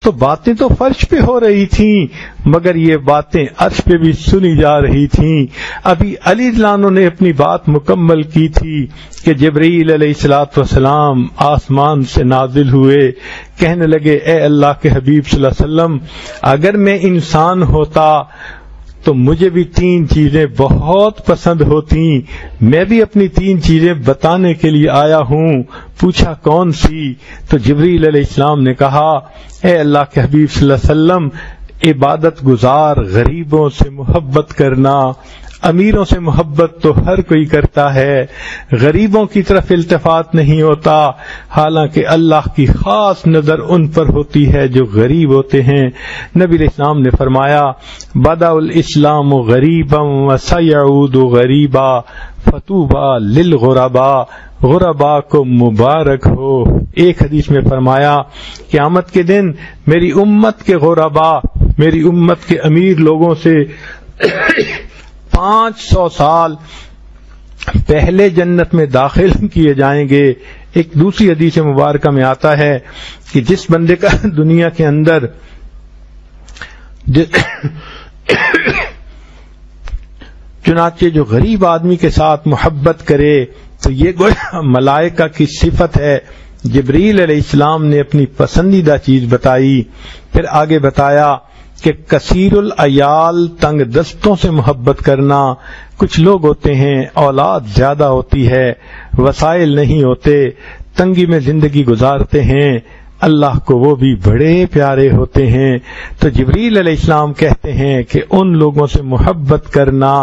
تو باتیں تو فرش پہ ہو رہی تھیں، مگر یہ باتیں عرش پہ بھی سنی جا رہی تھیں۔ ابھی علی رضی اللہ عنہ نے اپنی بات مکمل کی تھی کہ جبرائیل علیہ السلام آسمان سے نازل ہوئے، کہنے لگے اے اللہ کے حبیب صلی اللہ علیہ وسلم، اگر میں انسان ہوتا تو مجھے بھی 3 چیزیں بہت پسند ہوتی، میں بھی اپنی 3 چیزیں بتانے کے لیے آیا ہوں۔ پوچھا کون سی؟ تو جبرائیل علیہ السلام نے کہا اے اللہ کے حبیب صلی اللہ علیہ وسلم، عبادت گزار غریبوں سے محبت کرنا۔ امیروں سے محبت تو ہر کوئی کرتا ہے، غریبوں کی طرف التفات نہیں ہوتا، حالانکہ اللہ کی خاص نظر ان پر ہوتی ہے جو غریب ہوتے ہیں۔ نبی علیہ السلام نے فرمایا بدأ الاسلام غریبا وسیعود غریبا فطوبى للغرباء، غرباء کو مبارک ہو۔ ایک حدیث میں فرمایا قیامت کے دن میری امت کے غرباء، میری امت کے امیر لوگوں سے 500 سال پہلے جنت میں داخل کیے جائیں گے۔ ایک دوسری حدیث مبارکہ میں آتا ہے کہ جس بندے کا دنیا کے اندر چنانچہ جو غریب آدمی کے ساتھ محبت کرے تو یہ گویا ملائکہ کی صفت ہے۔ جبرائیل علیہ السلام نے اپنی پسندیدہ چیز بتائی، پھر آگے بتایا کہ کثیر العیال، تنگ دستوں سے محبت کرنا۔ کچھ لوگ ہوتے ہیں اولاد زیادہ ہوتی ہے، وسائل نہیں ہوتے، تنگی میں زندگی گزارتے ہیں، اللہ کو وہ بھی بڑے پیارے ہوتے ہیں۔ تو جبرائیل علیہ السلام کہتے ہیں کہ ان لوگوں سے محبت کرنا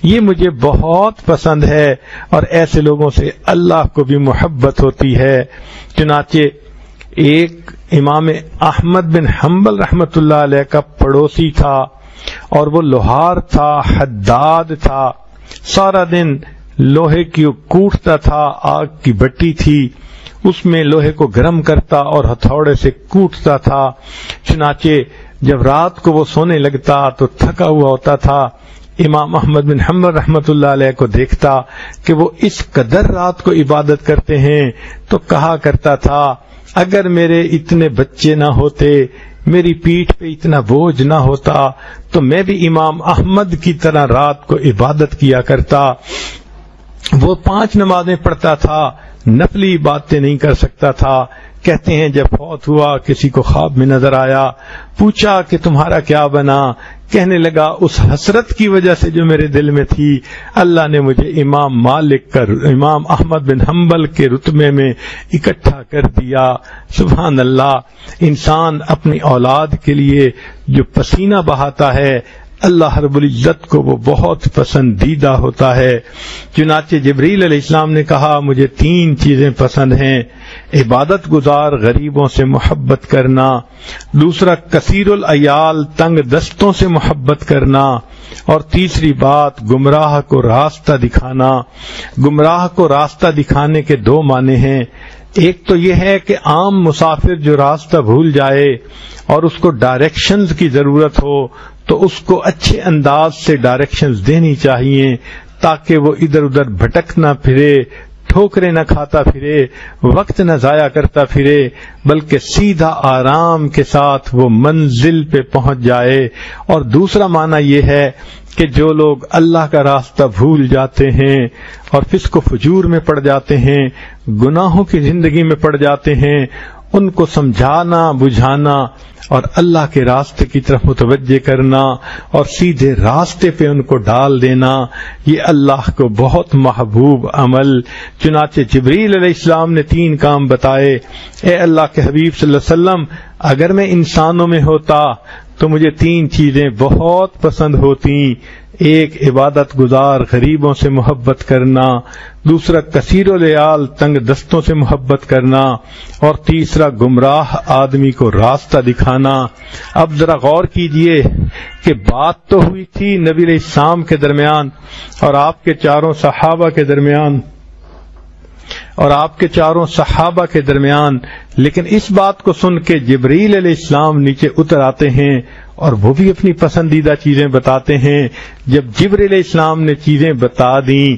یہ مجھے بہت پسند ہے، اور ایسے لوگوں سے اللہ کو بھی محبت ہوتی ہے۔ چنانچہ ایک امام احمد بن حنبل رحمۃ اللہ علیہ کا پڑوسی تھا، اور وہ لوہار تھا، حداد تھا، سارا دن لوہے کی کوٹتا تھا، آگ کی بٹی تھی، اس میں لوہے کو گرم کرتا اور ہتھوڑے سے کوٹتا تھا۔ چنانچہ جب رات کو وہ سونے لگتا تو تھکا ہوا ہوتا تھا، امام احمد بن حنبل رحمۃ اللہ علیہ کو دیکھتا کہ وہ اس قدر رات کو عبادت کرتے ہیں، تو کہا کرتا تھا اگر میرے اتنے بچے نہ ہوتے، میری پیٹھ پہ اتنا بوجھ نہ ہوتا، تو میں بھی امام احمد کی طرح رات کو عبادت کیا کرتا۔ وہ 5 نمازیں پڑھتا تھا، نفلی باتیں نہیں کر سکتا تھا۔ کہتے ہیں جب فوت ہوا کسی کو خواب میں نظر آیا، پوچھا کہ تمہارا کیا بنا؟ کہنے لگا اس حسرت کی وجہ سے جو میرے دل میں تھی، اللہ نے مجھے امام مالک کر امام احمد بن حنبل کے رتبے میں اکٹھا کر دیا۔ سبحان اللہ، انسان اپنی اولاد کے لیے جو پسینہ بہاتا ہے اللہ رب العزت کو وہ بہت پسندیدہ ہوتا ہے۔ چنانچہ جبرائیل علیہ السلام نے کہا مجھے 3 چیزیں پسند ہیں، عبادت گزار غریبوں سے محبت کرنا، دوسرا کثیر العیال، تنگ دستوں سے محبت کرنا، اور تیسری بات گمراہ کو راستہ دکھانا۔ گمراہ کو راستہ دکھانے کے 2 معنی ہیں۔ ایک تو یہ ہے کہ عام مسافر جو راستہ بھول جائے اور اس کو ڈائریکشنز کی ضرورت ہو تو اس کو اچھے انداز سے ڈائریکشنز دینی چاہیے تاکہ وہ ادھر ادھر بھٹک نہ پھرے، ٹھوکریں نہ کھاتا پھرے، وقت نہ ضائع کرتا پھرے، بلکہ سیدھا آرام کے ساتھ وہ منزل پہ پہنچ جائے۔ اور دوسرا معنی یہ ہے کہ جو لوگ اللہ کا راستہ بھول جاتے ہیں اور فسق و فجور میں پڑ جاتے ہیں، گناہوں کی زندگی میں پڑ جاتے ہیں، ان کو سمجھانا، بجھانا اور اللہ کے راستے کی طرف متوجہ کرنا اور سیدھے راستے پہ ان کو ڈال دینا، یہ اللہ کو بہت محبوب عمل۔ چنانچہ جبرائیل علیہ السلام نے 3 کام بتائے، اے اللہ کے حبیب صلی اللہ علیہ وسلم اگر میں انسانوں میں ہوتا تو مجھے 3 چیزیں بہت پسند ہوتی۔ ایک عبادت گزار غریبوں سے محبت کرنا، دوسرا کثیر العیال تنگ دستوں سے محبت کرنا، اور تیسرا گمراہ آدمی کو راستہ دکھانا۔ اب ذرا غور کیجئے کہ بات تو ہوئی تھی نبی علیہ السلام کے درمیان اور آپ کے 4 صحابہ کے درمیان لیکن اس بات کو سن کے جبرائیل علیہ السلام نیچے اتر آتے ہیں اور وہ بھی اپنی پسندیدہ چیزیں بتاتے ہیں۔ جب جبرائیل علیہ السلام نے چیزیں بتا دیں